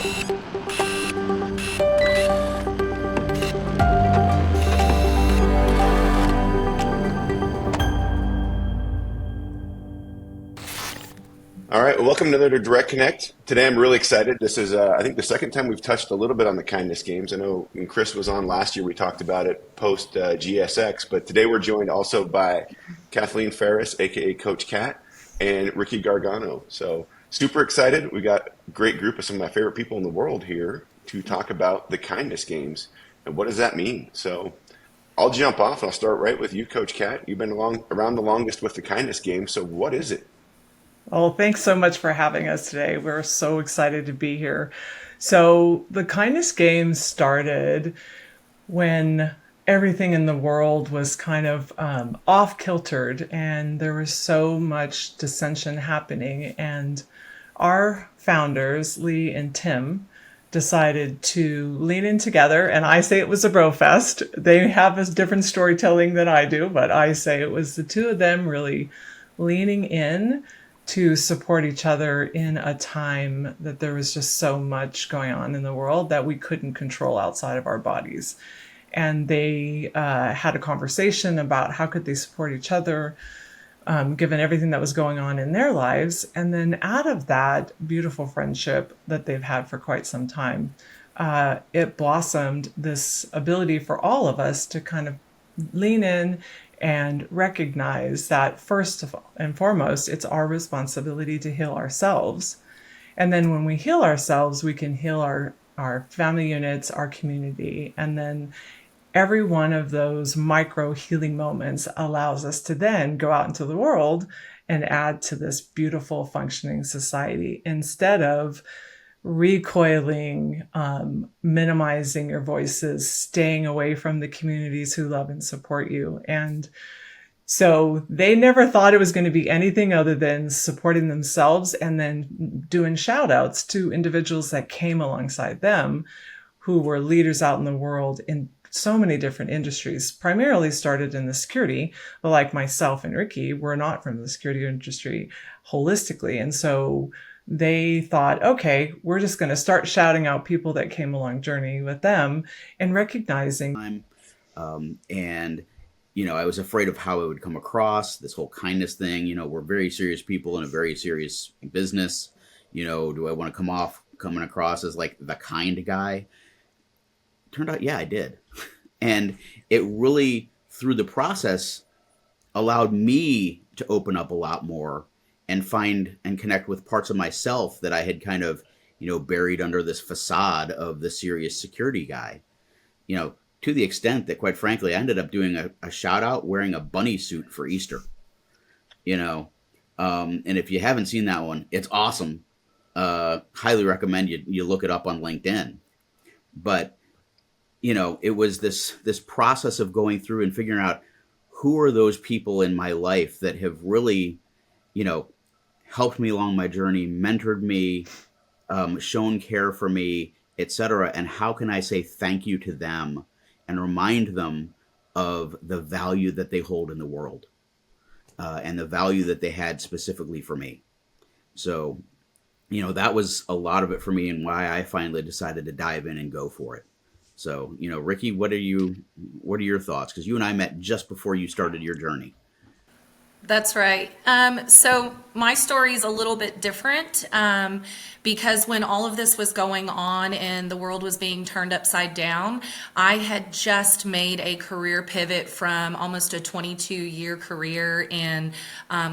All right, well, welcome to another Direct Connect. Today I'm really excited. This is, I think, the second time we've touched a little bit on the kindness games. I know when Chris was on last year, we talked about it post GSX, but today we're joined also by Kathleen Fariss, aka Coach Kat, and Riccie Gargano. So super excited. We got a great group of some of my favorite people in the world here to talk about the kindness games and what does that mean. So I'll jump off and I'll start right with you, Coach Kat. You've been around the longest with the kindness game. So what is it? Oh, thanks so much for having us today. We're so excited to be here. So, the Kindness Games started when everything in the world was kind of off kiltered and there was so much dissension happening. And our founders, Lee and Tim, decided to lean in together. And I say it was a bro fest. They have a different storytelling than I do, but I say it was the two of them really leaning in to support each other in a time that there was just so much going on in the world that we couldn't control outside of our bodies. And they had a conversation about how could they support each other, given everything that was going on in their lives. And then out of that beautiful friendship that they've had for quite some time, it blossomed this ability for all of us to kind of lean in and recognize that first and foremost, it's our responsibility to heal ourselves. And then when we heal ourselves, we can heal our family units, our community. And then every one of those micro healing moments allows us to then go out into the world and add to this beautiful functioning society instead of recoiling, minimizing your voices, staying away from the communities who love and support you. And so they never thought it was going to be anything other than supporting themselves and then doing shout outs to individuals that came alongside them who were leaders out in the world in so many different industries, primarily started in the security, but like myself and Riccie, we're not from the security industry holistically. And so they thought, okay, we're just going to start shouting out people that came along journey with them and recognizing. And, I was afraid of how it would come across, this whole kindness thing. We're very serious people in a very serious business. Do I want to coming across as like the kind guy? Turned out, yeah, I did. And it really, through the process, allowed me to open up a lot more and find and connect with parts of myself that I had kind of, buried under this facade of the serious security guy, to the extent that, quite frankly, I ended up doing a shout out wearing a bunny suit for Easter, and if you haven't seen that one, it's awesome. Highly recommend you look it up on LinkedIn. But, it was this process of going through and figuring out who are those people in my life that have really, helped me along my journey, mentored me, shown care for me, etc. And how can I say thank you to them and remind them of the value that they hold in the world, and the value that they had specifically for me. So, that was a lot of it for me and why I finally decided to dive in and go for it. So, Riccie, what are your thoughts? Because you and I met just before you started your journey. That's right. So my story is a little bit different, because when all of this was going on and the world was being turned upside down, I had just made a career pivot from almost a 22-year career in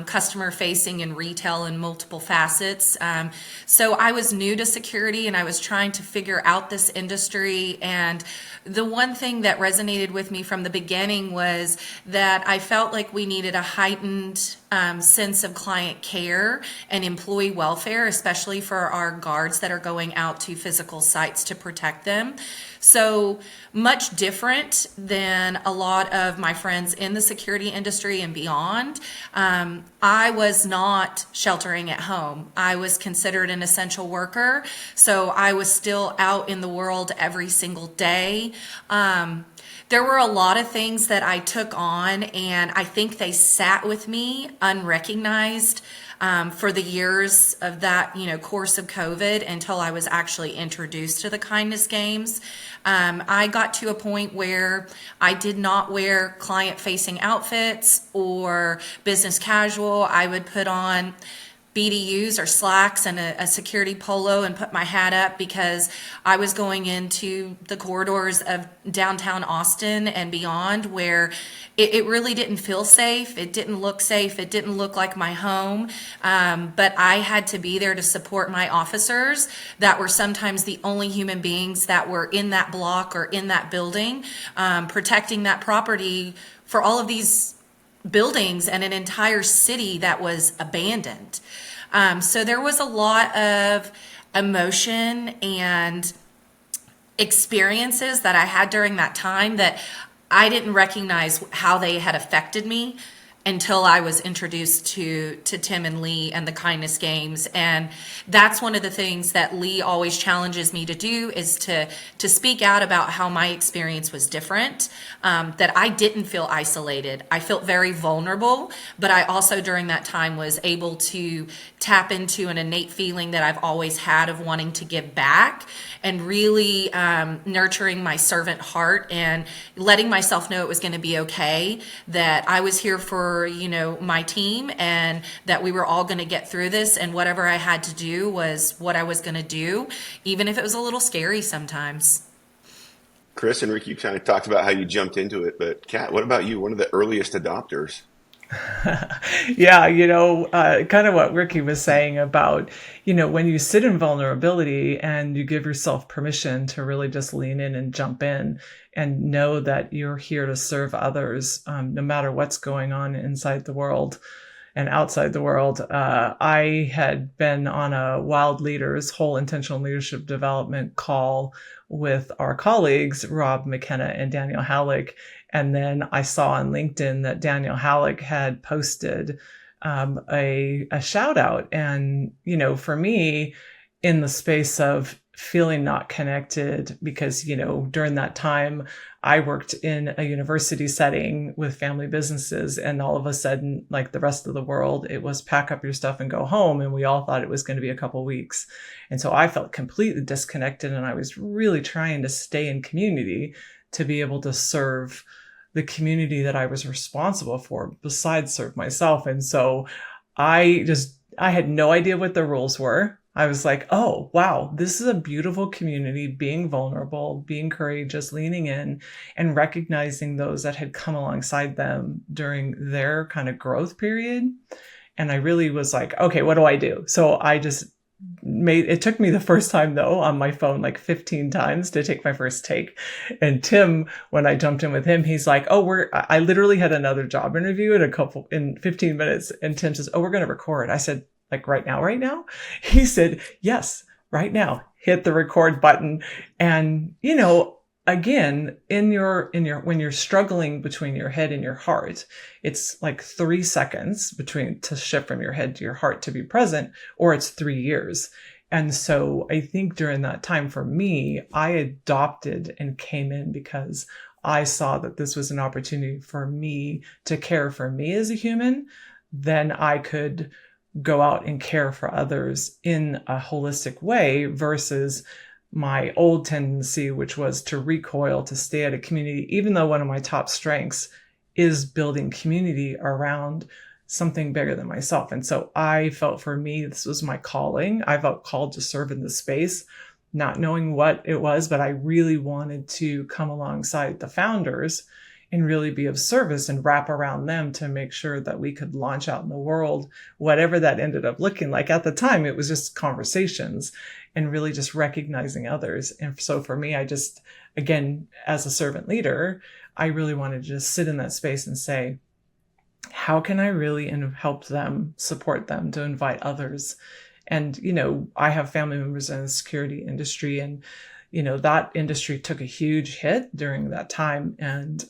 customer facing and retail in multiple facets. So I was new to security and I was trying to figure out this industry. And the one thing that resonated with me from the beginning was that I felt like we needed a heightened sense of client care and employee welfare, especially for our guards that are going out to physical sites to protect them. So much different than a lot of my friends in the security industry and beyond. I was not sheltering at home. I was considered an essential worker, so I was still out in the world every single day. There were a lot of things that I took on, and I think they sat with me unrecognized for the years of that, course of COVID until I was actually introduced to the kindness games. I got to a point where I did not wear client-facing outfits or business casual. I would put on BDUs or slacks and a security polo and put my hat up because I was going into the corridors of downtown Austin and beyond where it really didn't feel safe. It didn't look safe. It didn't look like my home. But I had to be there to support my officers that were sometimes the only human beings that were in that block or in that building, protecting that property for all of these buildings and an entire city that was abandoned. So there was a lot of emotion and experiences that I had during that time that I didn't recognize how they had affected me until I was introduced to Tim and Lee and the kindness games. And that's one of the things that Lee always challenges me to do is to speak out about how my experience was different, that I didn't feel isolated. I felt very vulnerable, but I also during that time was able to tap into an innate feeling that I've always had of wanting to give back and really nurturing my servant heart and letting myself know it was going to be okay, that I was here for my team and that we were all going to get through this, and whatever I had to do was what I was going to do, even if it was a little scary sometimes. Chris and Rick, you kind of talked about how you jumped into it, but Kat, what about you? One of the earliest adopters. Yeah, kind of what Riccie was saying about, when you sit in vulnerability and you give yourself permission to really just lean in and jump in and know that you're here to serve others, no matter what's going on inside the world and outside the world. I had been on a Wild Leaders whole intentional leadership development call with our colleagues, Rob McKenna and Daniel Halleck. And then I saw on LinkedIn that Daniel Halleck had posted a shout out. And, for me, in the space of feeling not connected, because, during that time, I worked in a university setting with family businesses. And all of a sudden, like the rest of the world, it was pack up your stuff and go home. And we all thought it was going to be a couple weeks. And so I felt completely disconnected. And I was really trying to stay in community to be able to serve the community that I was responsible for, besides serve myself. And so I had no idea what the rules were. I was like, oh, wow, this is a beautiful community, being vulnerable, being courageous, leaning in and recognizing those that had come alongside them during their kind of growth period. And I really was like, okay, what do I do? So I just it took me the first time though on my phone like 15 times to take my first take. And Tim, when I jumped in with him, he's like, I literally had another job interview in 15 minutes. And Tim says, we're going to record. I said, like right now? He said, yes, right now, hit the record button. And, again, when you're struggling between your head and your heart, it's like 3 seconds to shift from your head to your heart to be present, or it's 3 years. And so I think during that time for me, I adopted and came in because I saw that this was an opportunity for me to care for me as a human. Then I could go out and care for others in a holistic way versus my old tendency, which was to recoil, to stay at a community, even though one of my top strengths is building community around something bigger than myself. And so I felt for me, this was my calling. I felt called to serve in this space, not knowing what it was, but I really wanted to come alongside the founders and really be of service and wrap around them to make sure that we could launch out in the world, whatever that ended up looking like. At the time, it was just conversations and really just recognizing others. And so for me, I just, again, as a servant leader, I really wanted to just sit in that space and say, how can I really help them, support them, to invite others? And, I have family members in the security industry, and that industry took a huge hit during that time. And,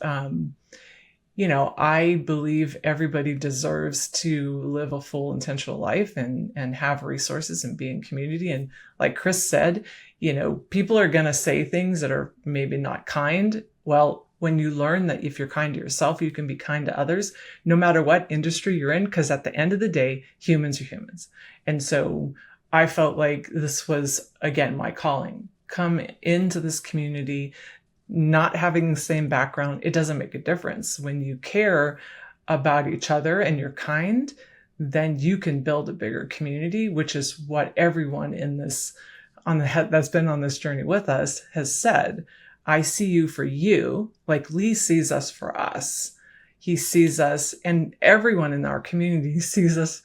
I believe everybody deserves to live a full intentional life and have resources and be in community. And like Chris said, people are going to say things that are maybe not kind. Well, when you learn that if you're kind to yourself, you can be kind to others, no matter what industry you're in, because at the end of the day, humans are humans. And so I felt like this was, again, my calling. Come into this community, not having the same background, it doesn't make a difference. When you care about each other and you're kind, then you can build a bigger community, which is what everyone in this that's been on this journey with us has said. I see you for you, like Lee sees us for us. He sees us, and everyone in our community sees us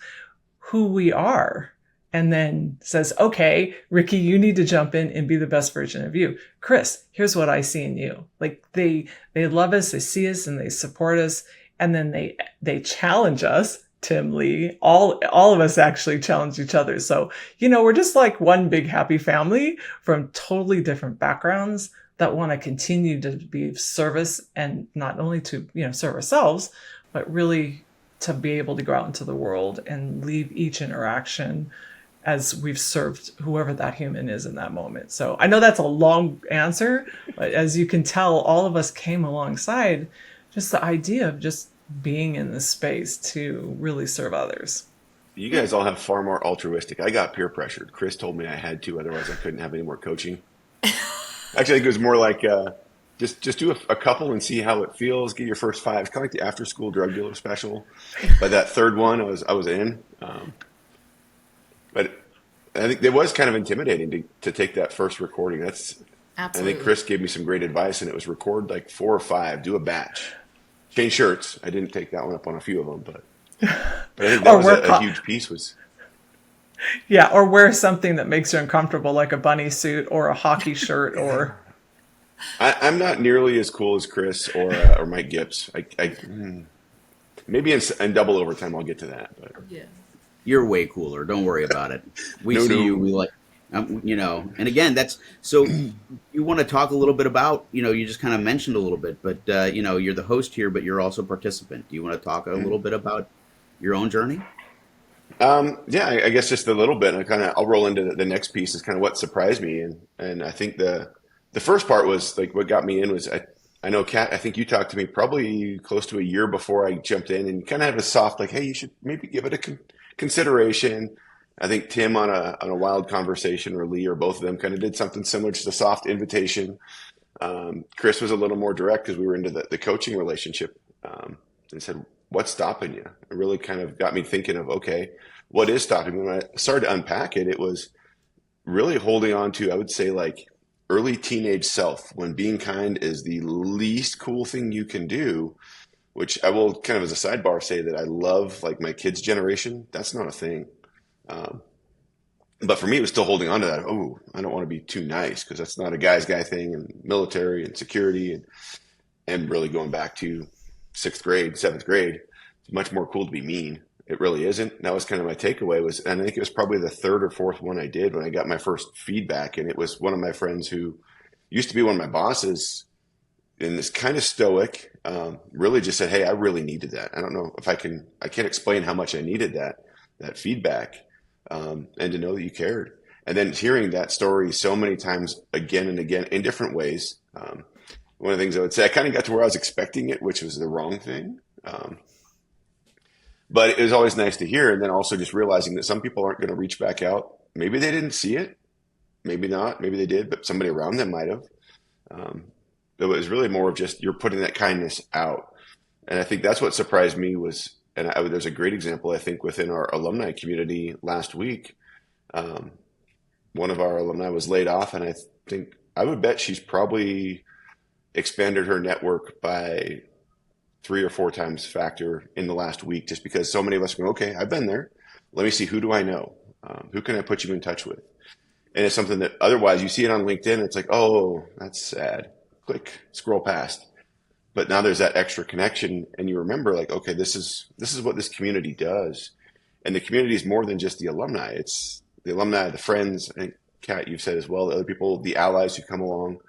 who we are, and then says, okay, Riccie, you need to jump in and be the best version of you. Chris, here's what I see in you. Like they love us, they see us, and they support us, and then they challenge us. Tim, Lee, all of us actually challenge each other. So, we're just like one big happy family from totally different backgrounds that want to continue to be of service, and not only to, serve ourselves, but really to be able to go out into the world and leave each interaction as we've served whoever that human is in that moment. So I know that's a long answer, but as you can tell, all of us came alongside just the idea of just being in this space to really serve others. You guys all have far more altruistic. I got peer pressured. Chris told me I had to, otherwise I couldn't have any more coaching. Actually, I think it was more like just do a couple and see how it feels. Get your first 5. It's kind of like the after school drug dealer special. By that third one, I was in. But I think it was kind of intimidating to take that first recording. Absolutely. I think Chris gave me some great advice, and it was record like 4 or 5, do a batch. Change shirts. I didn't take that one up on a few of them, but I think that was a huge piece. Yeah, or wear something that makes you uncomfortable, like a bunny suit or a hockey shirt. Or I'm not nearly as cool as Chris or Mike Gibbs. Maybe in double overtime I'll get to that. But Yeah. You're way cooler. Don't worry about it. We No, see no. you. We like, and again, that's so you want to talk a little bit about, you just kind of mentioned a little bit, but, you're the host here, but you're also a participant. Do you want to talk a little bit about your own journey? Yeah, I guess just a little bit. And I'll roll into the next piece is kind of what surprised me. And I think the first part was like what got me in was I know, Kat, I think you talked to me probably close to a year before I jumped in, and you kind of had a soft like, hey, you should maybe give it a consideration. I think Tim on a wild conversation, or Lee, or both of them kind of did something similar, just a soft invitation. Chris was a little more direct because we were into the coaching relationship, and said, what's stopping you? It really kind of got me thinking of, okay, what is stopping me? When I started to unpack it, it was really holding on to, I would say, like early teenage self, when being kind is the least cool thing you can do, which I will kind of as a sidebar say that I love like my kids' generation. That's not a thing. But for me, it was still holding on to that. Oh, I don't want to be too nice, because that's not a guy's guy thing, and military and security and really going back to 6th grade, 7th grade, it's much more cool to be mean. It really isn't. That was kind of my takeaway and I think it was probably the 3rd or 4th one I did when I got my first feedback. And it was one of my friends who used to be one of my bosses, and this kind of stoic, really just said, hey, I really needed that. I don't know if I can't explain how much I needed that feedback, and to know that you cared. And then hearing that story so many times again and again in different ways. One of the things I would say, I kind of got to where I was expecting it, which was the wrong thing. But it was always nice to hear. And then also just realizing that some people aren't going to reach back out. Maybe they didn't see it. Maybe not. Maybe they did, but somebody around them might have. It was really more of just you're putting that kindness out. And I think that's what surprised me was, and there's a great example, I think, within our alumni community last week. One of our alumni was laid off, and I would bet she's probably expanded her network by 3 or 4 times factor in the last week, just because so many of us go, okay, I've been there. Let me see, who do I know? Who can I put you in touch with? And it's something that otherwise you see it on LinkedIn. It's like, oh, that's sad. Click, scroll past. But now there's that extra connection, and you remember like, okay, this is what this community does. And the community is more than just the alumni. It's the alumni, the friends, I think, Kat, you've said as well, the other people, the allies who come along.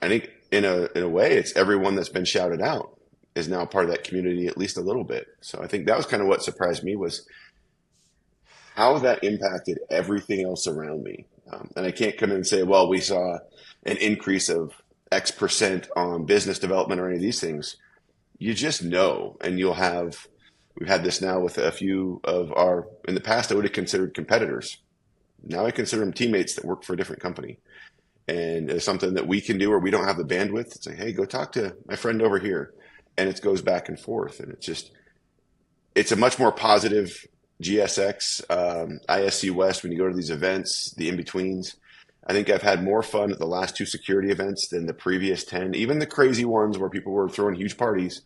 I think in a way, it's everyone that's been shouted out is now part of that community, at least a little bit. So I think that was kind of what surprised me, was how that impacted everything else around me. And I can't come in and say, well, we saw an increase of X percent on business development or any of these things, you just know. And we've had this now with a few of in the past, I would have considered competitors. Now I consider them teammates that work for a different company. And it's something that we can do or we don't have the bandwidth. It's like, hey, go talk to my friend over here. And it goes back and forth. And it's a much more positive GSX, ISC West, when you go to these events, the in-betweens. I think I've had more fun at the last 2 security events than the previous 10, even the crazy ones where people were throwing huge parties.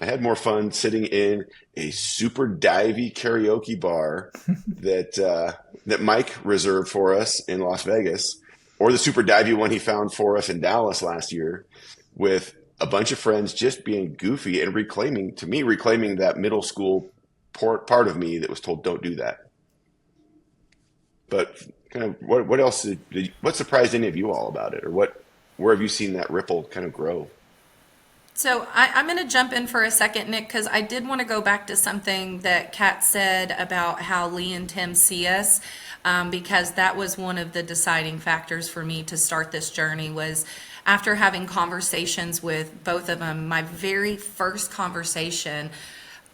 I had more fun sitting in a super divey karaoke bar that Mike reserved for us in Las Vegas, or the super divey one he found for us in Dallas last year, with a bunch of friends just being goofy and reclaiming that middle school part of me that was told, don't do that. But kind of what else what surprised any of you all about it, or where have you seen that ripple kind of grow? So I'm going to jump in for a second, Nick, because I did want to go back to something that Kat said about how Lee and Tim see us, because that was one of the deciding factors for me to start this journey. Was after having conversations with both of them, my very first conversation,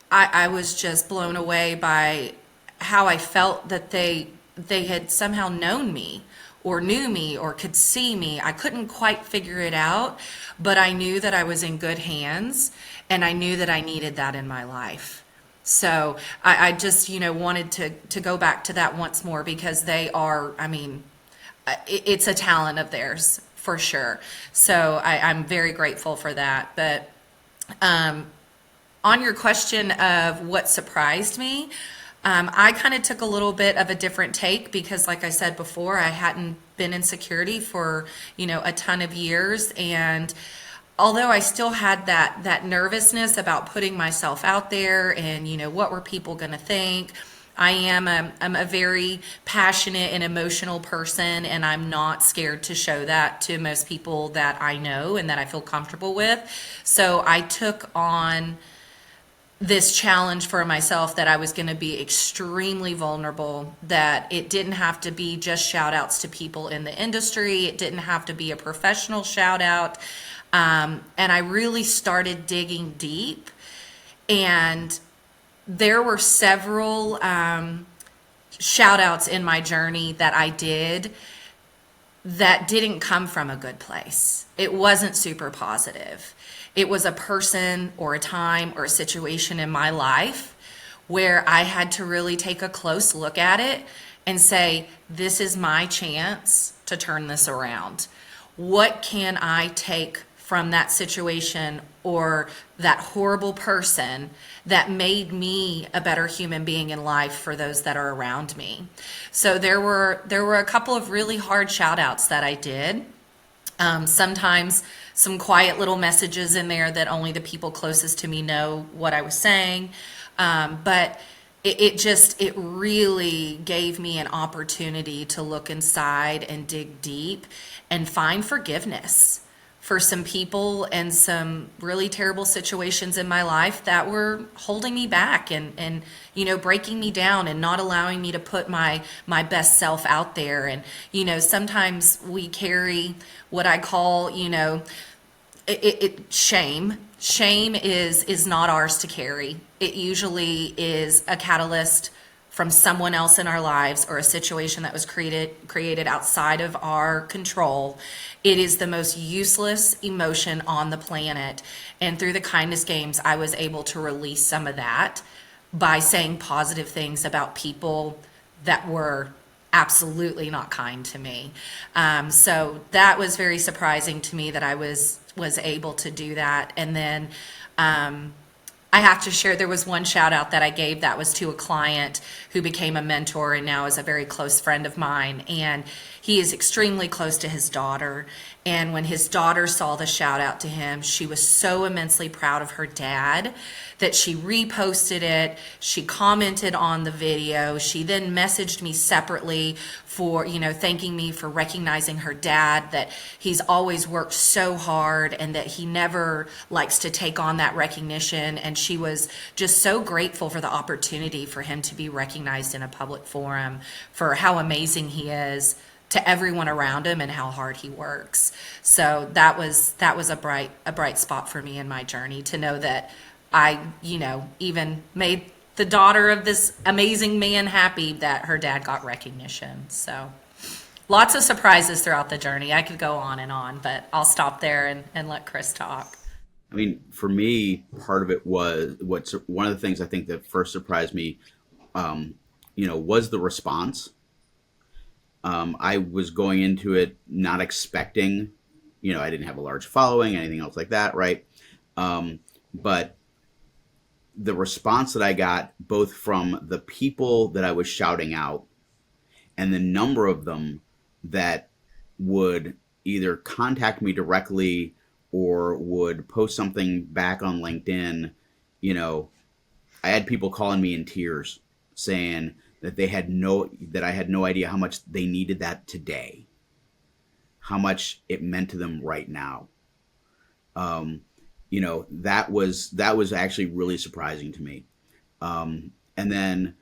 I was just blown away by how I felt that they had somehow known me or knew me or could see me. I couldn't quite figure it out, but I knew that I was in good hands, and I knew that I needed that in my life. So I just, wanted to go back to that once more, because they are, it's a talent of theirs for sure. So I'm very grateful for that. But on your question of what surprised me, I kind of took a little bit of a different take, because like I said before, I hadn't been in security for, a ton of years. And although I still had that nervousness about putting myself out there and, what were people going to think, I'm a very passionate and emotional person, and I'm not scared to show that to most people that I know and that I feel comfortable with. So I took on this challenge for myself, that I was going to be extremely vulnerable, that it didn't have to be just shout outs to people in the industry. It didn't have to be a professional shout out. And I really started digging deep, and there were several shout outs in my journey that I did that didn't come from a good place. It wasn't super positive. It was a person or a time or a situation in my life where I had to really take a close look at it and say, this is my chance to turn this around. What can I take from that situation or that horrible person that made me a better human being in life for those that are around me? So there were a couple of really hard shout outs that I did. Sometimes some quiet little messages in there that only the people closest to me know what I was saying. But it really gave me an opportunity to look inside and dig deep and find forgiveness for some people and some really terrible situations in my life that were holding me back and breaking me down and not allowing me to put my best self out there. And sometimes we carry what I call shame. Shame is not ours to carry. It usually is a catalyst from someone else in our lives or a situation that was created outside of our control. It is the most useless emotion on the planet. And through the kindness games, I was able to release some of that by saying positive things about people that were absolutely not kind to me. So that was very surprising to me that I was able to do that. And then I have to share, there was one shout out that I gave that was to a client who became a mentor and now is a very close friend of mine. And he is extremely close to his daughter. And when his daughter saw the shout out to him, she was so immensely proud of her dad that she reposted it. She commented on the video. She then messaged me separately for, thanking me for recognizing her dad, that he's always worked so hard and that he never likes to take on that recognition. And she was just so grateful for the opportunity for him to be recognized in a public forum for how amazing he is to everyone around him and how hard he works. So that was a bright spot for me in my journey, to know that I, even made the daughter of this amazing man happy that her dad got recognition. So lots of surprises throughout the journey. I could go on, but I'll stop there and let Chris talk. I mean, for me, part of it was one of the things I think that first surprised me, was the response. I was going into it not expecting, I didn't have a large following, anything else like that, right? But the response that I got, both from the people that I was shouting out and the number of them that would either contact me directly or would post something back on LinkedIn, I had people calling me in tears saying that I had no idea how much they needed that today, how much it meant to them right now. That was actually really surprising to me. And then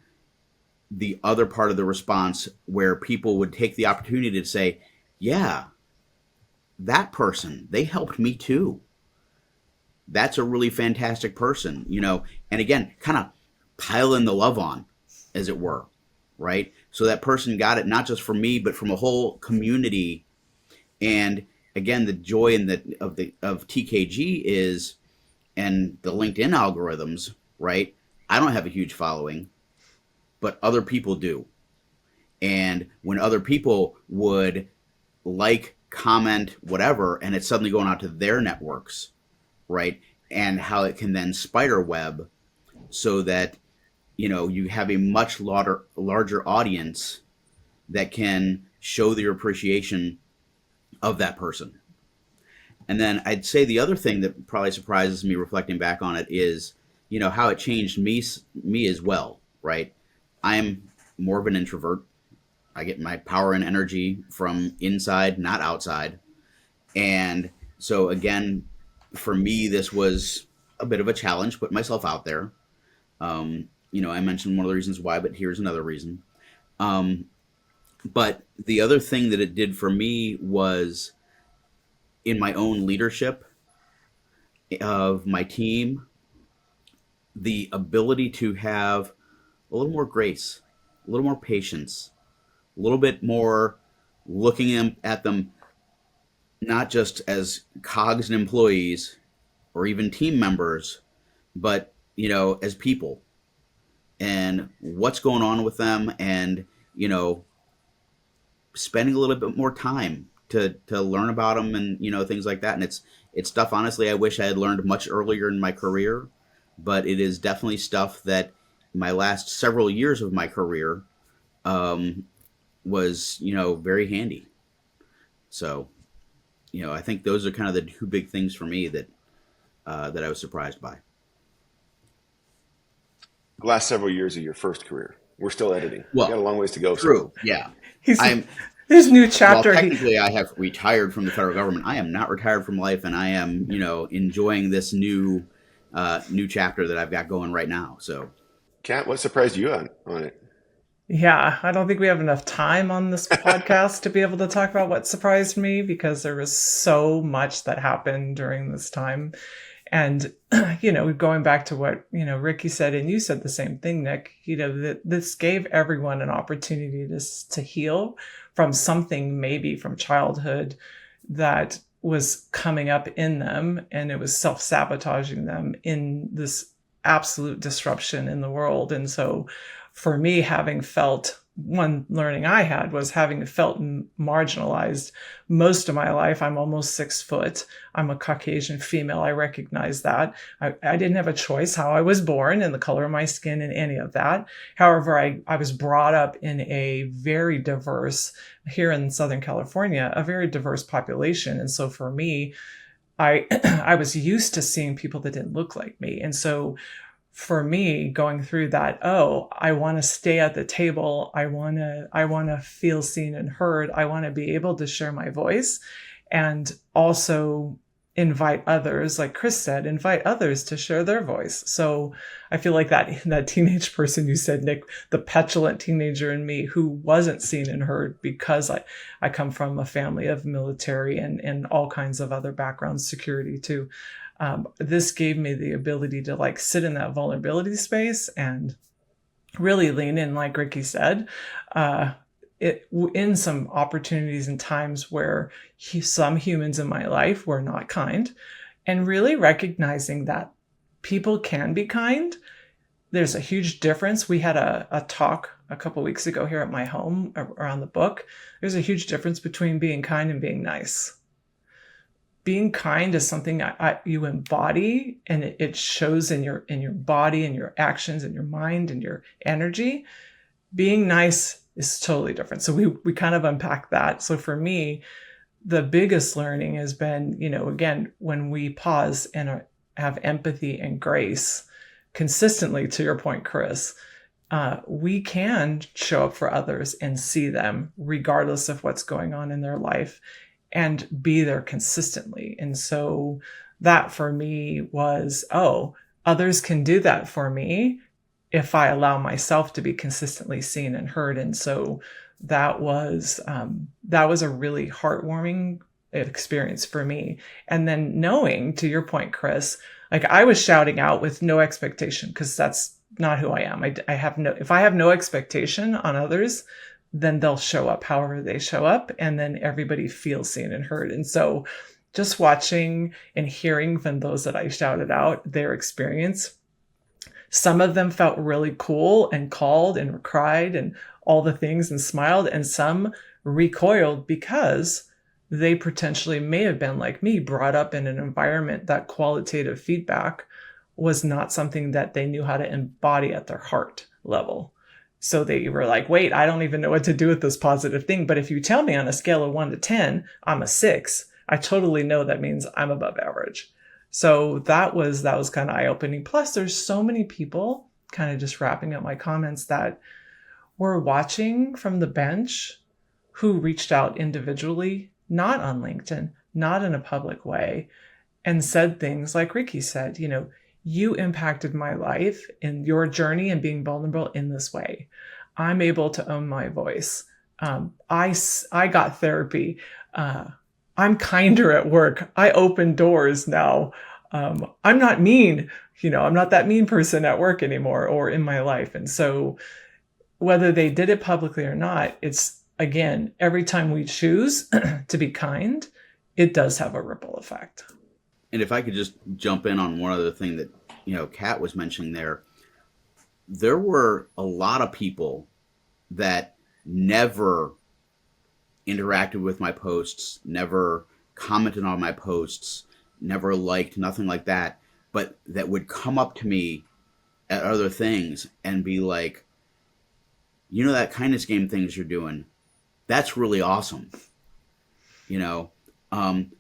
the other part of the response, where people would take the opportunity to say, yeah, that person, they helped me too. That's a really fantastic person, and again, kind of piling the love on, as it were, right? So that person got it not just from me, but from a whole community. And again, the joy of TKG is, and the LinkedIn algorithms, right? I don't have a huge following, but other people do. And when other people would like, comment, whatever, and it's suddenly going out to their networks, right? And how it can then spider web so that, you have a much larger audience that can show their appreciation of that person. And then I'd say the other thing that probably surprises me reflecting back on it is, how it changed me as well, right? I am more of an introvert. I get my power and energy from inside, not outside. And so again, for me, this was a bit of a challenge, put myself out there. I mentioned one of the reasons why, but here's another reason. But the other thing that it did for me was, in my own leadership of my team, the ability to have a little more grace, a little more patience, a little bit more looking at them not just as cogs and employees or even team members, but, as people, and what's going on with them, and, spending a little bit more time to learn about them, and, things like that. And it's stuff, honestly, I wish I had learned much earlier in my career, but it is definitely stuff that my last several years of my career was, very handy. So, I think those are kind of the two big things for me that I was surprised by. The last several years of your first career. We're still editing. Well, We've got a long ways to go. True. So. Yeah. His new chapter. Well, technically, I have retired from the federal government. I am not retired from life, and I am, enjoying this new chapter that I've got going right now. So, Kat, what surprised you on it? Yeah, I don't think we have enough time on this podcast to be able to talk about what surprised me, because there was so much that happened during this time. And, going back to what, Riccie said, and you said the same thing, Nick, that this gave everyone an opportunity to heal from something, maybe from childhood, that was coming up in them, and it was self-sabotaging them in this absolute disruption in the world. And so for me, having felt, one learning I had was having felt marginalized most of my life. I'm almost 6 foot. I'm a Caucasian female. I recognize that. I didn't have a choice how I was born and the color of my skin and any of that. However, I was brought up in a very diverse, here in Southern California, a very diverse population. And so for me, I was used to seeing people that didn't look like me. And so for me, going through that, I want to stay at the table. I want to feel seen and heard. I want to be able to share my voice, and also invite others, like Chris said, invite others to share their voice. So I feel like that teenage person you said, Nick, the petulant teenager in me who wasn't seen and heard because I come from a family of military and all kinds of other backgrounds, security too. This gave me the ability to like sit in that vulnerability space and really lean in, like Riccie said, in some opportunities and times where some humans in my life were not kind, and really recognizing that people can be kind. There's a huge difference. We had a talk a couple weeks ago here at my home around the book. There's a huge difference between being kind and being nice. Being kind is something you embody, and it shows in your body and your actions and your mind and your energy. Being nice is totally different. So we kind of unpack that. So for me, the biggest learning has been, again, when we pause and have empathy and grace consistently, to your point, Chris, we can show up for others and see them regardless of what's going on in their life and be there consistently. And so that for me was, others can do that for me if I allow myself to be consistently seen and heard. And so that was a really heartwarming experience for me. And then knowing, to your point, Chris, like I was shouting out with no expectation, because that's not who I am. If I have no expectation on others, then they'll show up however they show up, and then everybody feels seen and heard. And so just watching and hearing from those that I shouted out their experience, some of them felt really cool and called and cried and all the things and smiled, and some recoiled because they potentially may have been like me, brought up in an environment that qualitative feedback was not something that they knew how to embody at their heart level. So they were like, wait, I don't even know what to do with this positive thing. But if you tell me on a scale of 1 to 10, I'm a 6, I totally know that means I'm above average. So that was kind of eye-opening. Plus, there's so many people, kind of just wrapping up my comments, that were watching from the bench who reached out individually, not on LinkedIn, not in a public way, and said things like Riccie said, you impacted my life in your journey and being vulnerable in this way. I'm able to own my voice. I got therapy. I'm kinder at work. I open doors now. I'm not mean. I'm not that mean person at work anymore or in my life. And so whether they did it publicly or not, it's, again, every time we choose to be kind, it does have a ripple effect. And if I could just jump in on one other thing that, Kat was mentioning there were a lot of people that never interacted with my posts, never commented on my posts, never liked, nothing like that, but that would come up to me at other things and be like, that kindness game things you're doing, that's really awesome.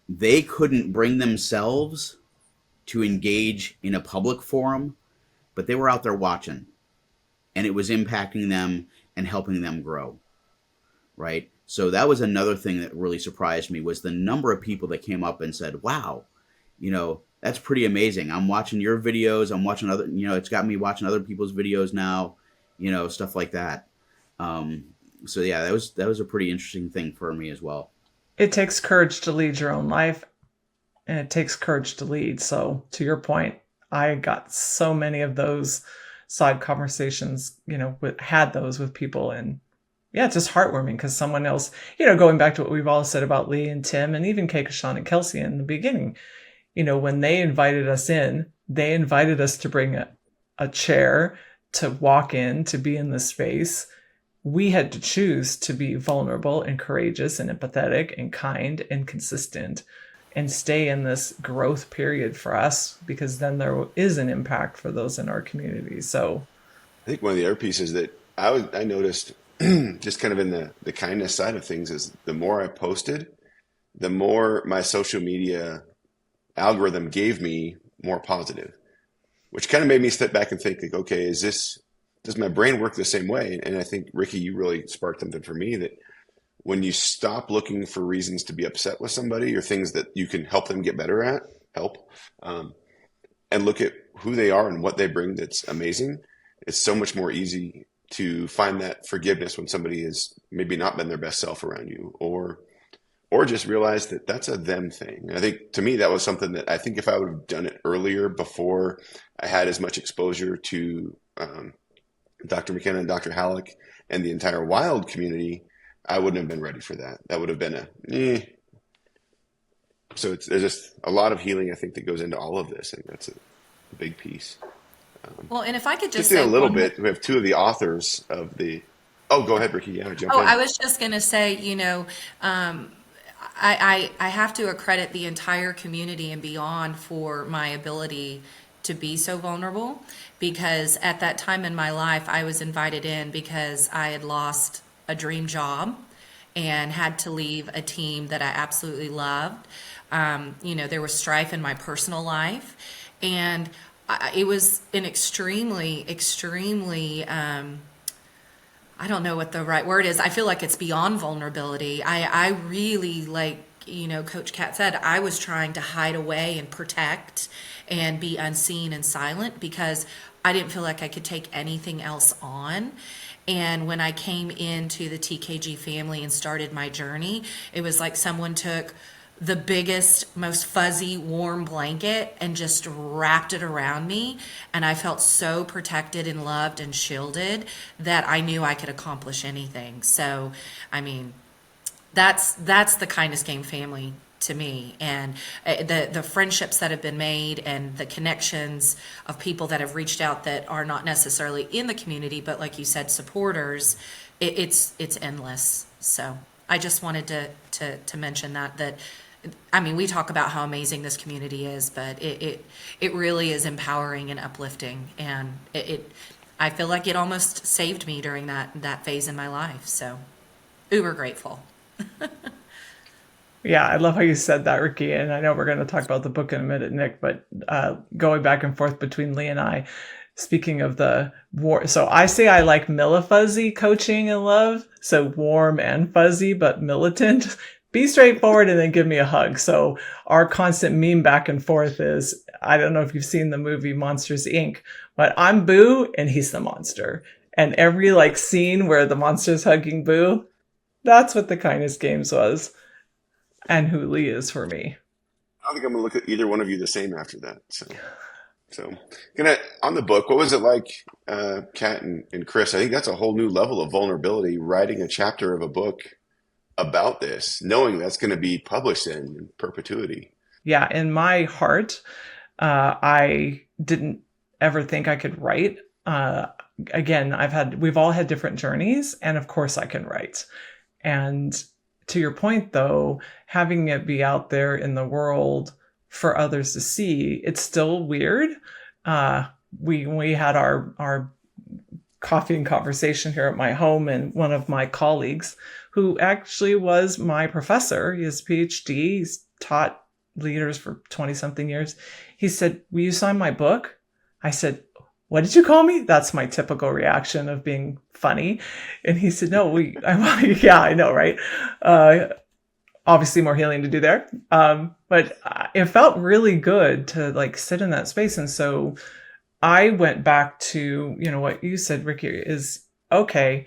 They couldn't bring themselves to engage in a public forum, but they were out there watching, and it was impacting them and helping them grow, right? So that was another thing that really surprised me, was the number of people that came up and said, wow, that's pretty amazing. I'm watching your videos. I'm watching other, it's got me watching other people's videos now, stuff like that. So yeah, that was a pretty interesting thing for me as well. It takes courage to lead your own life, and it takes courage to lead. So to your point, I got so many of those side conversations, had those with people, and yeah, it's just heartwarming because someone else, going back to what we've all said about Lee and Tim and even Keikashan and Kelsey in the beginning, when they invited us in, they invited us to bring a chair, to walk in, to be in the space. We had to choose to be vulnerable and courageous and empathetic and kind and consistent and stay in this growth period for us, because then there is an impact for those in our community. So I think one of the other pieces that I noticed just kind of in the kindness side of things is the more I posted, the more my social media algorithm gave me more positive, which kind of made me step back and think like, okay, does my brain work the same way? And I think, Riccie, you really sparked something for me, that when you stop looking for reasons to be upset with somebody or things that you can help them get better at, and look at who they are and what they bring that's amazing, it's so much more easy to find that forgiveness when somebody has maybe not been their best self around you, or just realize that that's a them thing. And I think to me, that was something that I think if I would have done it earlier, before I had as much exposure to Dr. McKenna and Dr. Halleck and the entire wild community, I wouldn't have been ready for that. That would have been So there's just a lot of healing, I think, that goes into all of this. I think that's a big piece. Well, and if I could just in say a little one bit, we have two of the authors of the. Oh, go ahead, Riccie. Yeah, jump Oh, in. I was just going to say, I have to accredit the entire community and beyond for my ability to be so vulnerable, because at that time in my life, I was invited in because I had lost a dream job and had to leave a team that I absolutely loved. There was strife in my personal life, and it was an extremely, extremely, I don't know what the right word is. I feel like it's beyond vulnerability. I really, like, Coach Kat said, I was trying to hide away and protect and be unseen and silent because I didn't feel like I could take anything else on. And when I came into the TKG family and started my journey, it was like someone took the biggest, most fuzzy, warm blanket and just wrapped it around me. And I felt so protected and loved and shielded that I knew I could accomplish anything. So, I mean, that's the Kindness Game family to me. And the friendships that have been made and the connections of people that have reached out that are not necessarily in the community, but like you said, supporters, it's endless. So I just wanted to mention that I mean, we talk about how amazing this community is, but it really is empowering and uplifting, and I feel like it almost saved me during that phase in my life. So, uber grateful. Yeah, I love how you said that, Riccie. And I know we're going to talk about the book in a minute, Nick, but going back and forth between Lee and I, speaking of the war. So I say I like millifuzzy coaching and love. So warm and fuzzy, but militant. Be straightforward and then give me a hug. So our constant meme back and forth is, I don't know if you've seen the movie Monsters, Inc., but I'm Boo and he's the monster. And every scene where the monster's hugging Boo, that's what the Kindness Games was. And who Lee is for me. I don't think I'm going to look at either one of you the same after that. So on the book, what was it like, Kat and Chris? I think that's a whole new level of vulnerability, writing a chapter of a book about this, knowing that's going to be published in perpetuity. Yeah, in my heart, I didn't ever think I could write. Again, we've all had different journeys, and of course I can write. And to your point, though, having it be out there in the world for others to see, it's still weird. We had our coffee and conversation here at my home, and one of my colleagues, who actually was my professor, he has a PhD, he's taught leaders for 20-something years. He said, "Will you sign my book?" I said, "What did you call me?" That's my typical reaction of being funny. And he said, "No, yeah, I know, right?" Obviously more healing to do there. But it felt really good to sit in that space. And so I went back to, what you said, Riccie, is, okay,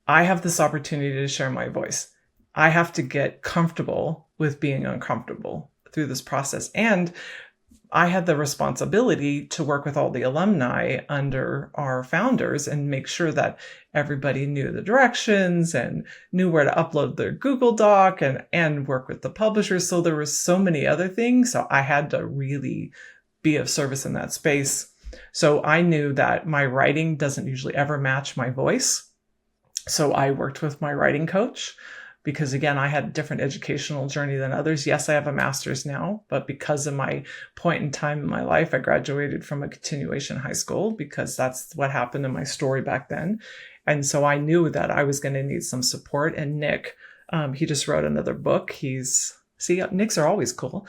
I have this opportunity to share my voice. I have to get comfortable with being uncomfortable through this process. And I had the responsibility to work with all the alumni under our founders and make sure that everybody knew the directions and knew where to upload their Google Doc and work with the publishers. So there were so many other things. So I had to really be of service in that space. So I knew that my writing doesn't usually ever match my voice. So I worked with my writing coach, because again, I had a different educational journey than others. Yes, I have a master's now, but because of my point in time in my life, I graduated from a continuation high school because that's what happened in my story back then. And so I knew that I was going to need some support. And Nick, he just wrote another book. Nick's are always cool.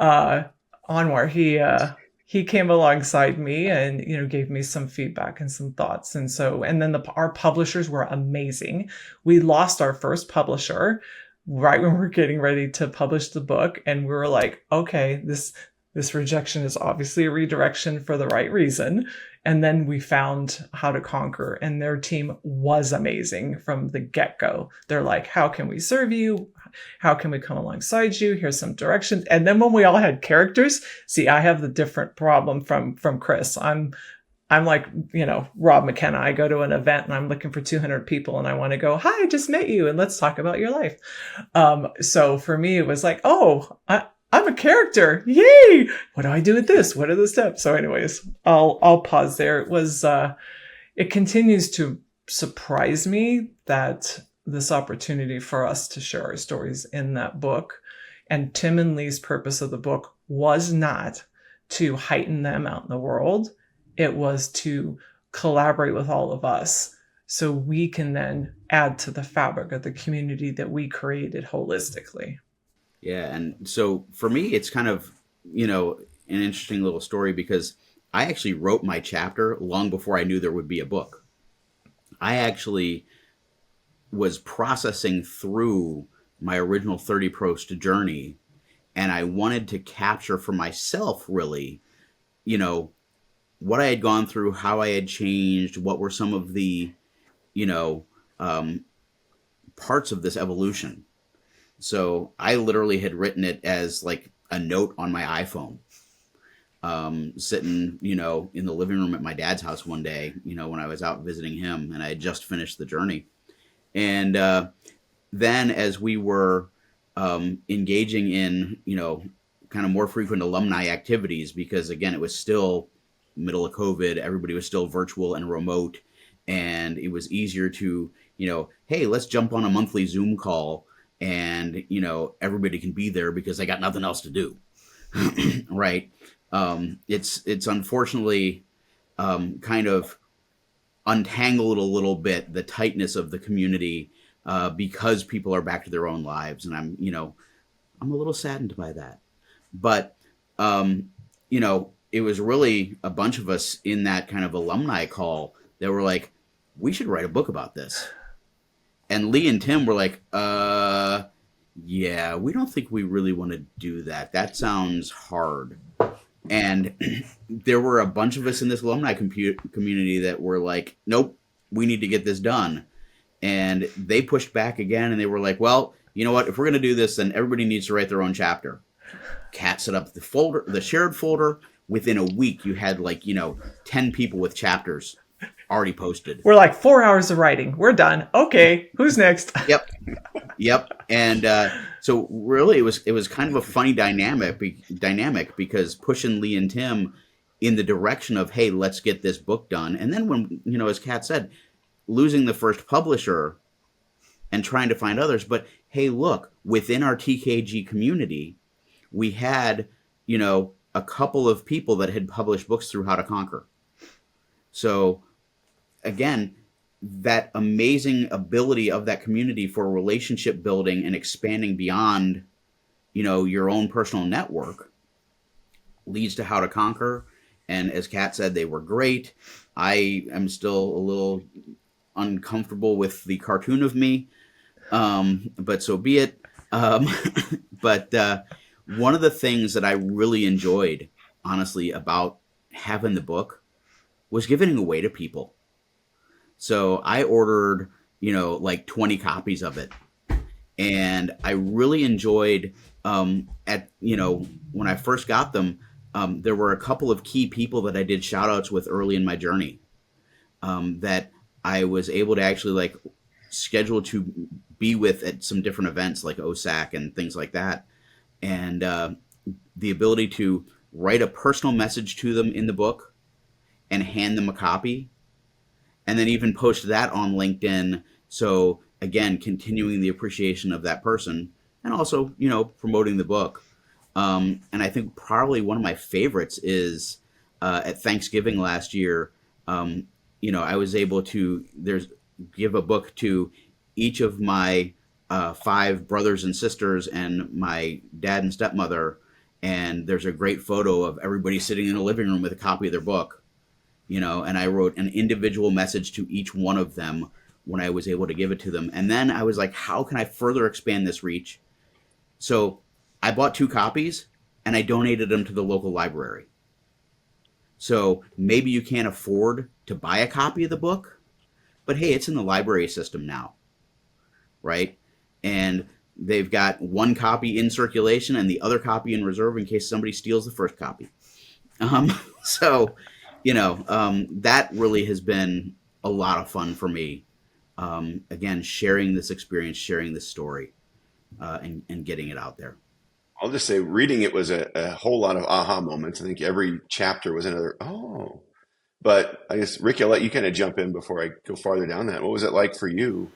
Anwar, he came alongside me and, gave me some feedback and some thoughts. And then our publishers were amazing. We lost our first publisher right when we were getting ready to publish the book. And we were like, okay, this rejection is obviously a redirection for the right reason. And then we found How to Conquer, and their team was amazing from the get-go. They're like, how can we serve you? How can we come alongside you? Here's some directions. And then when we all had characters, see, I have the different problem from Chris. I'm like, Rob McKenna. I go to an event and I'm looking for 200 people and I want to go, hi, I just met you and let's talk about your life. So for me, it was like, oh, I'm a character. Yay. What do I do with this? What are the steps? So anyways, I'll pause there. It continues to surprise me that this opportunity for us to share our stories in that book, and Tim and Lee's purpose of the book was not to heighten them out in the world. It was to collaborate with all of us so we can then add to the fabric of the community that we created holistically. Yeah. And so for me, it's kind of, an interesting little story, because I actually wrote my chapter long before I knew there would be a book. I actually was processing through my original 30 post journey, and I wanted to capture for myself, really, what I had gone through, how I had changed, what were some of the, parts of this evolution. So I literally had written it as like a note on my iPhone, sitting, in the living room at my dad's house one day, when I was out visiting him, and I had just finished the journey. And then as we were engaging in, kind of more frequent alumni activities, because again, it was still middle of COVID, everybody was still virtual and remote, and it was easier to, hey, let's jump on a monthly Zoom call, and, everybody can be there because they got nothing else to do. Right. It's unfortunately kind of untangled a little bit the tightness of the community because people are back to their own lives, and I'm a little saddened by that. But it was really a bunch of us in that kind of alumni call that were like, we should write a book about this. And Lee and Tim were like, yeah, we don't think we really want to do that. That sounds hard. And there were a bunch of us in this alumni community that were like, nope, we need to get this done. And they pushed back again, and they were like, well, you know what? If we're going to do this, then everybody needs to write their own chapter. Kat set up the shared folder. Within a week, you had 10 people with chapters already posted. We're like 4 hours of writing. We're done. Okay, who's next? Yep. And so really, it was kind of a funny dynamic because pushing Lee and Tim in the direction of, hey, let's get this book done. And then when, as Kat said, losing the first publisher and trying to find others. But hey, look, within our TKG community, we had, a couple of people that had published books through How to Conquer. So again, that amazing ability of that community for relationship building and expanding beyond, your own personal network leads to How to Conquer. And as Kat said, they were great. I am still a little uncomfortable with the cartoon of me, but so be it. But one of the things that I really enjoyed, honestly, about having the book was giving it away to people. So I ordered, 20 copies of it. And I really enjoyed, when I first got them, there were a couple of key people that I did shout outs with early in my journey, that I was able to actually schedule to be with at some different events like OSAC and things like that. And the ability to write a personal message to them in the book and hand them a copy, and then even post that on LinkedIn. So again, continuing the appreciation of that person, and also, promoting the book. And I think probably one of my favorites is at Thanksgiving last year, I was able to give a book to each of my 5 brothers and sisters and my dad and stepmother. and there's a great photo of everybody sitting in a living room with a copy of their book, and I wrote an individual message to each one of them when I was able to give it to them. And then I was like, how can I further expand this reach? So I bought 2 copies and I donated them to the local library. So maybe you can't afford to buy a copy of the book, but hey, it's in the library system now, right? And they've got 1 copy in circulation and the other copy in reserve in case somebody steals the first copy. So, that really has been a lot of fun for me. Again, sharing this experience, sharing this story, and getting it out there. I'll just say reading it was a whole lot of aha moments. I think every chapter was another, oh. But I guess, Riccie, I'll let you kind of jump in before I go farther down that. What was it like for you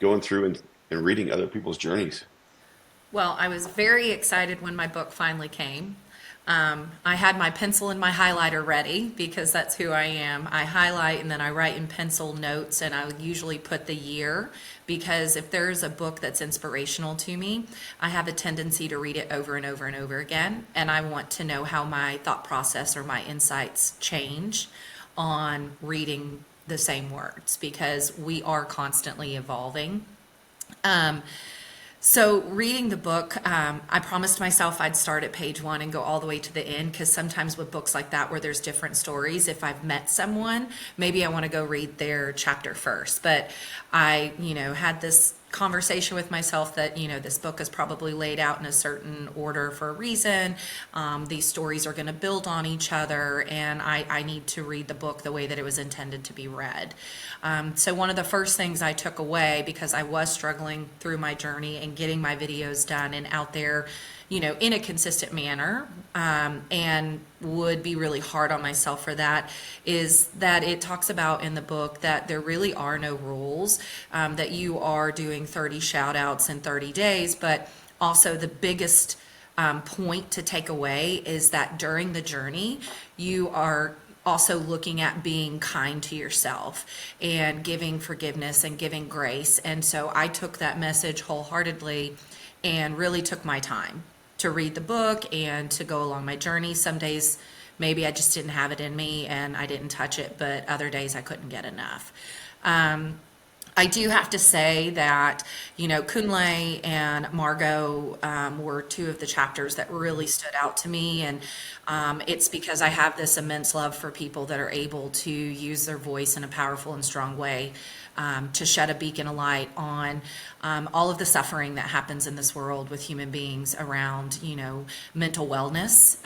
going through and reading other people's journeys? Well, I was very excited when my book finally came. I had my pencil and my highlighter ready because that's who I am. I highlight and then I write in pencil notes, and I would usually put the year, because if there's a book that's inspirational to me, I have a tendency to read it over and over and over again, and I want to know how my thought process or my insights change on reading the same words, because we are constantly evolving. So reading the book, I promised myself I'd start at page 1 and go all the way to the end, because sometimes with books like that where there's different stories, if I've met someone, maybe I want to go read their chapter first. But I, had this conversation with myself that, this book is probably laid out in a certain order for a reason. These stories are going to build on each other, and I need to read the book the way that it was intended to be read. So one of the first things I took away, because I was struggling through my journey and getting my videos done and out there, in a consistent manner, and would be really hard on myself for that, is that it talks about in the book that there really are no rules, that you are doing 30 shout outs in 30 days, but also the biggest point to take away is that during the journey, you are also looking at being kind to yourself and giving forgiveness and giving grace. And so I took that message wholeheartedly and really took my time to read the book and to go along my journey. Some days maybe I just didn't have it in me and I didn't touch it, but other days I couldn't get enough. I do have to say that, Kunle and Margot were 2 of the chapters that really stood out to me. And it's because I have this immense love for people that are able to use their voice in a powerful and strong way, to shed a beacon of light on all of the suffering that happens in this world with human beings around, mental wellness.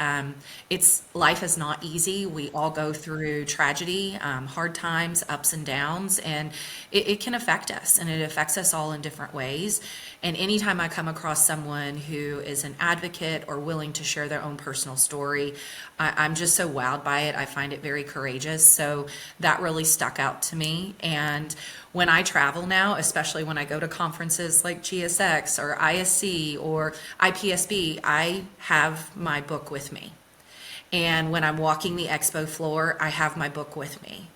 Life is not easy. We all go through tragedy, hard times, ups and downs, and it can affect us, and it affects us all in different ways. And anytime I come across someone who is an advocate or willing to share their own personal story, I'm just so wowed by it. I find it very courageous. So that really stuck out to me. And when I travel now, especially when I go to conferences like GSX or ISC or IPSB, I have my book with me. And when I'm walking the expo floor, I have my book with me.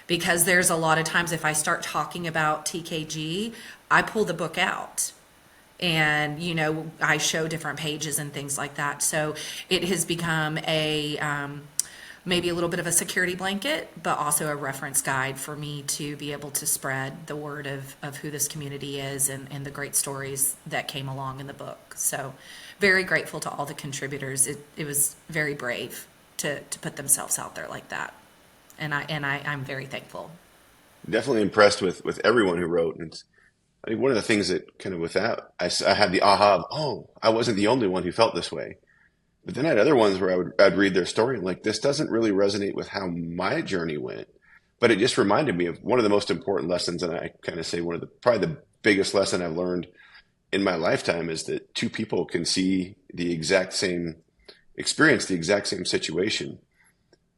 Because there's a lot of times if I start talking about TKG, I pull the book out. And, I show different pages and things like that. So it has become maybe a little bit of a security blanket, but also a reference guide for me to be able to spread the word of who this community is and the great stories that came along in the book. So very grateful to all the contributors. It was very brave to put themselves out there like that. And I'm very thankful. Definitely impressed with everyone who wrote. And I think one of the things that kind of I had the aha of, oh, I wasn't the only one who felt this way. But then I had other ones where I'd read their story and like, this doesn't really resonate with how my journey went. But it just reminded me of one of the most important lessons. And I kind of say probably the biggest lesson I've learned in my lifetime is that 2 people can see experience the exact same situation,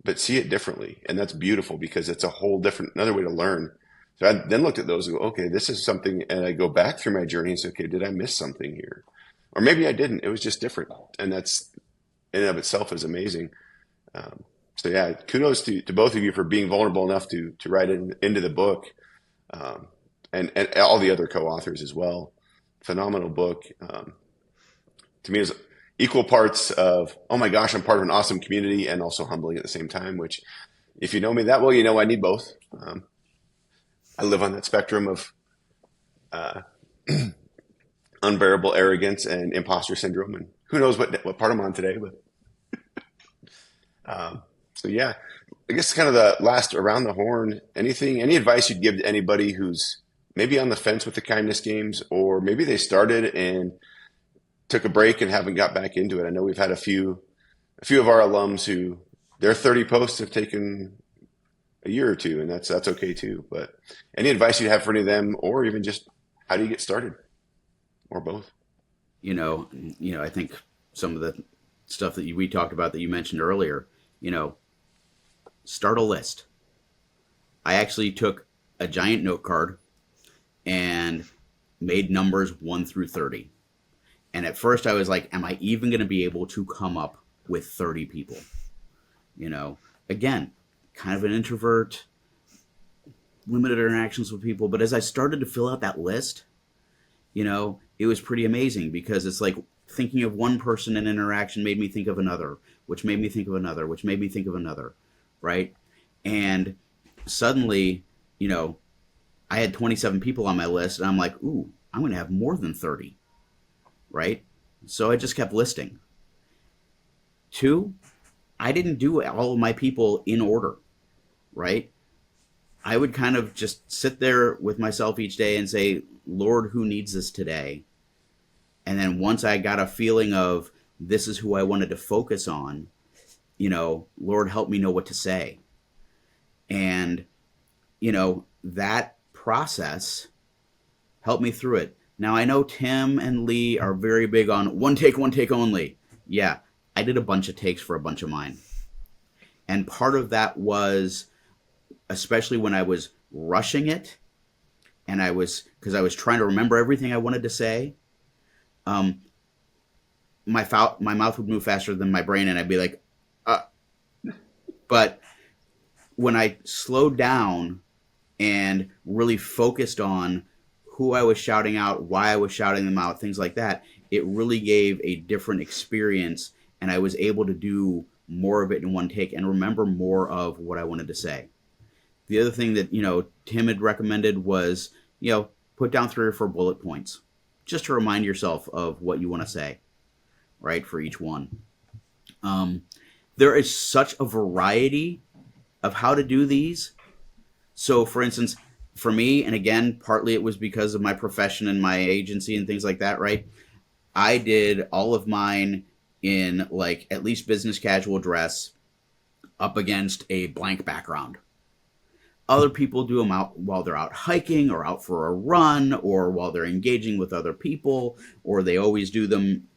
but see it differently. And that's beautiful because it's a whole another way to learn. So I then looked at those and go, okay, this is something. And I go back through my journey and say, okay, did I miss something here? Or maybe I didn't. It was just different. And that's in and of itself is amazing. So yeah, kudos to both of you for being vulnerable enough to write it into the book, and all the other co-authors as well. Phenomenal book. To me, equal parts of, oh my gosh, I'm part of an awesome community, and also humbling at the same time, which if you know me that well, you know I need both. I live on that spectrum of unbearable arrogance and imposter syndrome, and who knows what part I'm on today. But so yeah, I guess kind of the last around the horn. Any advice you'd give to anybody who's maybe on the fence with the kindness games, or maybe they started and took a break and haven't got back into it? I know we've had a few of our alums who their 30 posts have taken a year or two, and that's okay too. But any advice you'd have for any of them, or even just how do you get started, or both? I think some of the stuff that we talked about that you mentioned earlier, start a list. I actually took a giant note card and made numbers 1 through 30. And at first I was like, am I even going to be able to come up with 30 people? Again, kind of an introvert, limited interactions with people. But as I started to fill out that list, it was pretty amazing, because it's like thinking of one person in interaction made me think of another, which made me think of another, which made me think of another, right? And suddenly, I had 27 people on my list, and I'm like, ooh, I'm going to have more than 30, right? So I just kept listing. 2, I didn't do all of my people in order, right? I would kind of just sit there with myself each day and say, Lord, who needs this today? And then once I got a feeling of this is who I wanted to focus on, Lord, help me know what to say. And, that process helped me through it. Now, I know Tim and Lee are very big on one take only. Yeah, I did a bunch of takes for a bunch of mine. And part of that was, especially when I was rushing it, and because I was trying to remember everything I wanted to say, my mouth would move faster than my brain, and I'd be like, But when I slowed down and really focused on who I was shouting out, why I was shouting them out, things like that, it really gave a different experience, and I was able to do more of it in one take and remember more of what I wanted to say. The other thing that, Tim had recommended was, put down 3 or 4 bullet points just to remind yourself of what you want to say, right, for each one. There is such a variety of how to do these. So, for instance, for me, and again, partly it was because of my profession and my agency and things like that, right? I did all of mine in like at least business casual dress up against a blank background. Other people do them out while they're out hiking or out for a run or while they're engaging with other people, or they always do them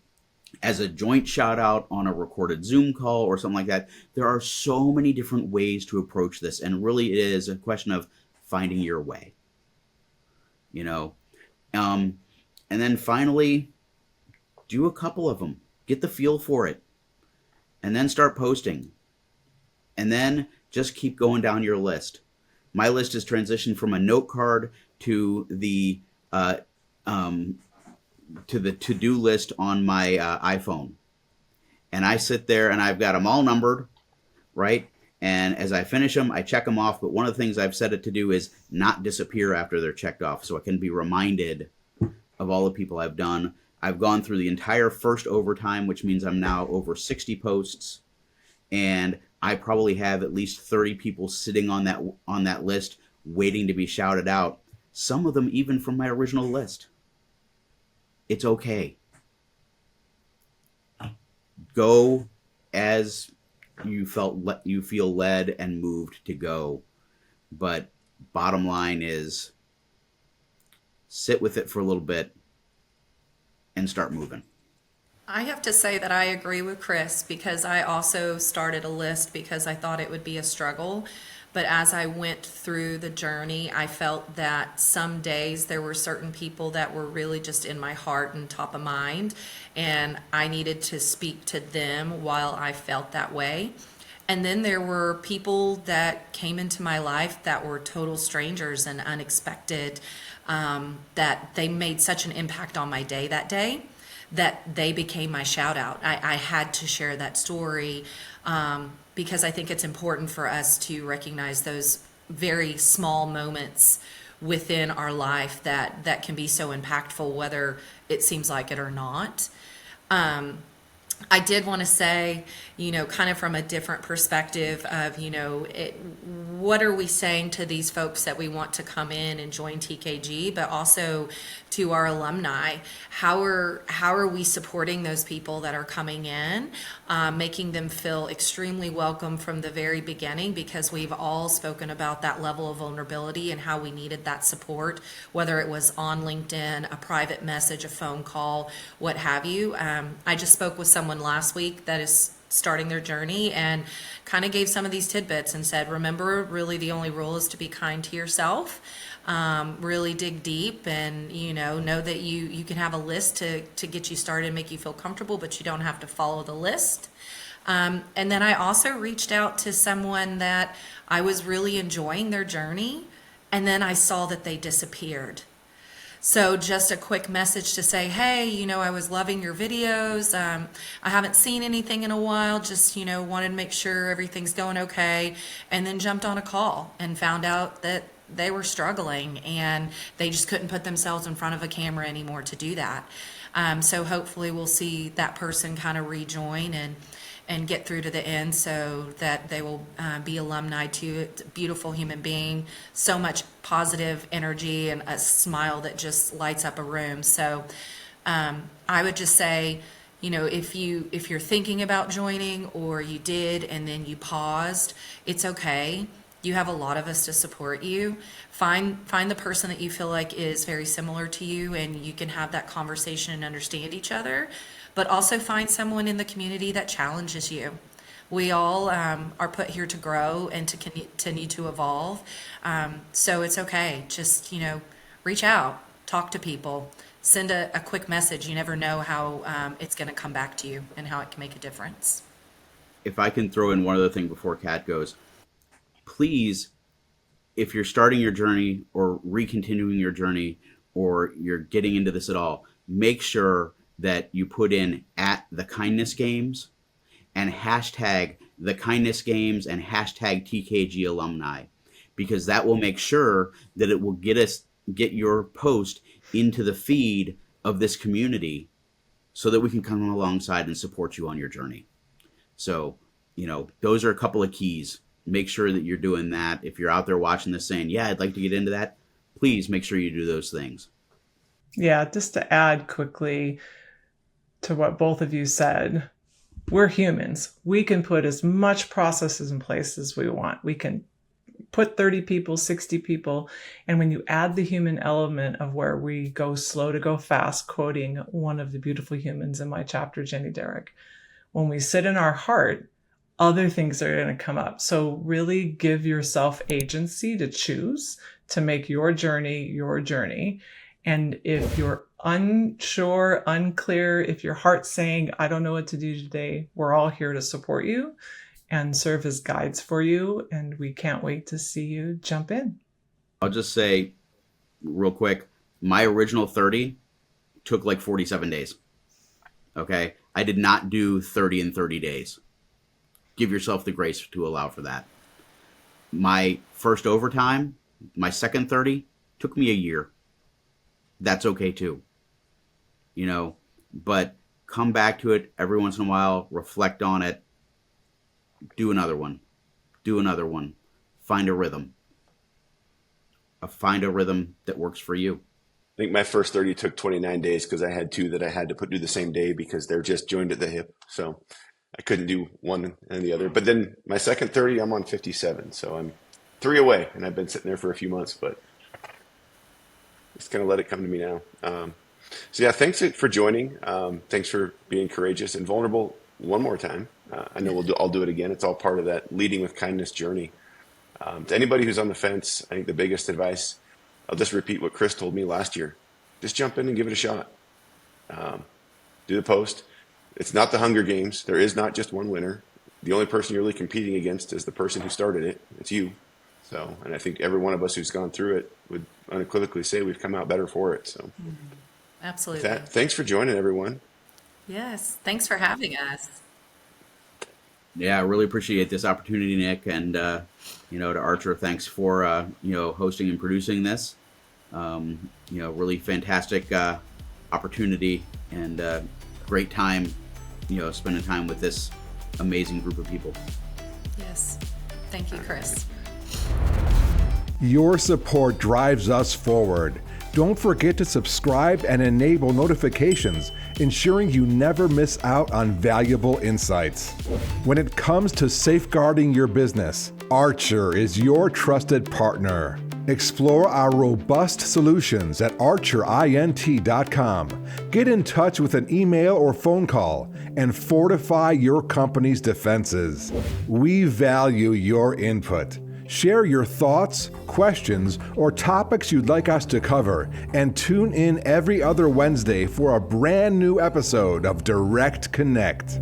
as a joint shout out on a recorded Zoom call or something like that. There are so many different ways to approach this, and really it is a question of finding your way, and then finally do a couple of them, get the feel for it, and then start posting, and then just keep going down your list. My list has transitioned from a note card to the to-do list on my iPhone. And I sit there and I've got them all numbered, right? And as I finish them, I check them off. But one of the things I've set it to do is not disappear after they're checked off, so I can be reminded of all the people I've done. I've gone through the entire first overtime, which means I'm now over 60 posts. And I probably have at least 30 people sitting on that list waiting to be shouted out. Some of them even from my original list. It's okay. Go as you feel led and moved to go. But bottom line is, sit with it for a little bit and start moving. I have to say that I agree with Chris, because I also started a list because I thought it would be a struggle. But as I went through the journey, I felt that some days there were certain people that were really just in my heart and top of mind, and I needed to speak to them while I felt that way. And then there were people that came into my life that were total strangers and unexpected, that they made such an impact on my day that day that they became my shout out. I had to share that story because I think it's important for us to recognize those very small moments within our life that can be so impactful, whether it seems like it or not. I did want to say, kind of from a different perspective of, what are we saying to these folks that we want to come in and join TKG, but also to our alumni? How are we supporting those people that are coming in, making them feel extremely welcome from the very beginning, because we've all spoken about that level of vulnerability and how we needed that support, whether it was on LinkedIn, a private message, a phone call, what have you. I just spoke with someone last week that is starting their journey and kind of gave some of these tidbits and said, remember, really the only rule is to be kind to yourself. Really dig deep, and know that you can have a list to get you started and make you feel comfortable, but you don't have to follow the list. And then I also reached out to someone that I was really enjoying their journey, and then I saw that they disappeared. So just a quick message to say, hey, I was loving your videos. I haven't seen anything in a while. Just, wanted to make sure everything's going okay. And then jumped on a call and found out that they were struggling and they just couldn't put themselves in front of a camera anymore to do that. So hopefully we'll see that person kind of rejoin and get through to the end, so that they will be alumni to a beautiful human being, so much positive energy and a smile that just lights up a room. So I would just say, if you're thinking about joining, or you did and then you paused, it's okay. You have a lot of us to support you. Find the person that you feel like is very similar to you, and you can have that conversation and understand each other. But also find someone in the community that challenges you. We all are put here to grow and to continue to evolve. So it's okay. Just, reach out, talk to people, send a quick message. You never know how it's going to come back to you and how it can make a difference. If I can throw in one other thing before Kat goes, please, if you're starting your journey or recontinuing your journey, or you're getting into this at all, make sure that you put in @TheKindnessGames and hashtag #TheKindnessGames and hashtag TKG alumni, because that will make sure that it will get your post into the feed of this community, so that we can come alongside and support you on your journey. So, those are a couple of keys. Make sure that you're doing that. If you're out there watching this saying, yeah, I'd like to get into that, please make sure you do those things. Yeah, just to add quickly to what both of you said, we're humans. We can put as much processes in place as we want. We can put 30 people, 60 people. And when you add the human element of where we go slow to go fast, quoting one of the beautiful humans in my chapter, Jenny Derrick, when we sit in our heart, other things are going to come up. So really give yourself agency to choose to make your journey your journey. And if you're unsure, unclear, if your heart's saying, I don't know what to do today, we're all here to support you and serve as guides for you. And we can't wait to see you jump in. I'll just say real quick, my original 30 took like 47 days. Okay. I did not do 30 in 30 days. Give yourself the grace to allow for that. My first overtime, my second 30, took me a year. That's okay too. But come back to it every once in a while, reflect on it, do another one, find a rhythm. Find a rhythm that works for you. I think my first 30 took 29 days because I had two that I had to do the same day because they're just joined at the hip. So I couldn't do one and the other. But then my second 30, I'm on 57. So I'm 3 away, and I've been sitting there for a few months, but just going to let it come to me now. So yeah, thanks for joining. Thanks for being courageous and vulnerable one more time. I know I'll do it again. It's all part of that leading with kindness journey. To anybody who's on the fence, I think the biggest advice, I'll just repeat what Chris told me last year. Just jump in and give it a shot. Do the post. It's not the Hunger Games. There is not just one winner. The only person you're really competing against is the person who started it. It's you. So, and I think every one of us who's gone through it would unequivocally say we've come out better for it. So, absolutely. with that, thanks for joining, everyone. Yes. Thanks for having us. Yeah, I really appreciate this opportunity, Nick, and to Archer, thanks for hosting and producing this. Really fantastic opportunity and great time, spending time with this amazing group of people. Yes. Thank you, Chris. Your support drives us forward. Don't forget to subscribe and enable notifications, ensuring you never miss out on valuable insights. When it comes to safeguarding your business, Archer is your trusted partner. Explore our robust solutions at archerint.com. Get in touch with an email or phone call and fortify your company's defenses. We value your input. Share your thoughts, questions, or topics you'd like us to cover, and tune in every other Wednesday for a brand new episode of Direct Connect.